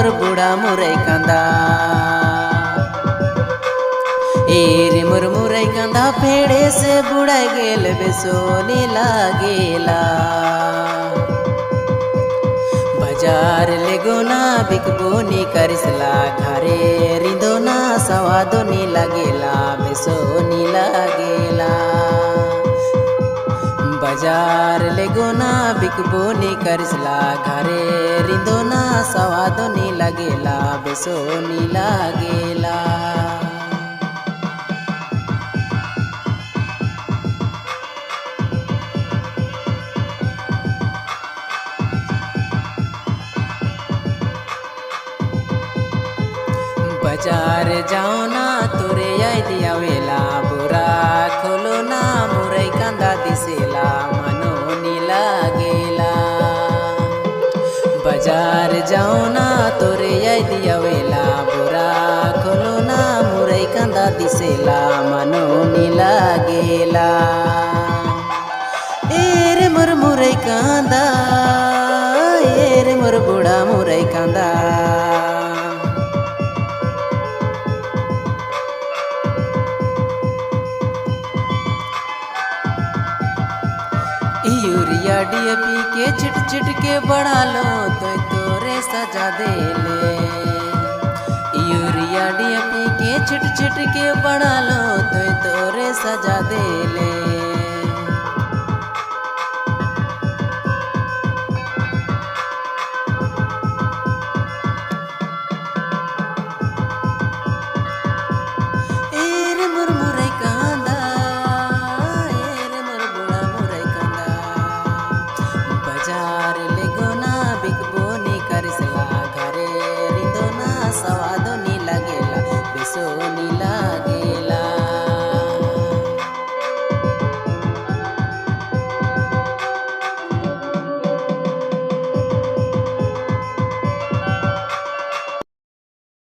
मोर बुढ़ा मुरई कांदा रे मोर मुरई कांदा फेड़े से बुढ़ा गेल बेसोनी लागेला बाजार ले गोना बिकबोनी करिसला घरे रिंदोना सवादोनी लागेला बेसोनी लागेला बाजार ले गोना बिकबोनी करिसला घरे रिंदोना सवादोनी लागेला बेसोनी लागेला बाजार जाओ ना तोरे याद आवेला बुरा खोलो ना मुरई कांदा दिसेला मनो नी लागेला बाजार जाओ ना तोरे याद आवेला बुरा खोलो ना मुरई कांदा दिसेला मनो नी लागेला रे मोर मुरई कांदा रे मोर बुढ़ा मुरई कांदा यूरिया डीएपी के छिट छिट के बढ़ा लो तो तोरे सजा दे ले यूरिया डीएपी के छिट छिट के बढ़ा लो तो तोरे सजा दे ले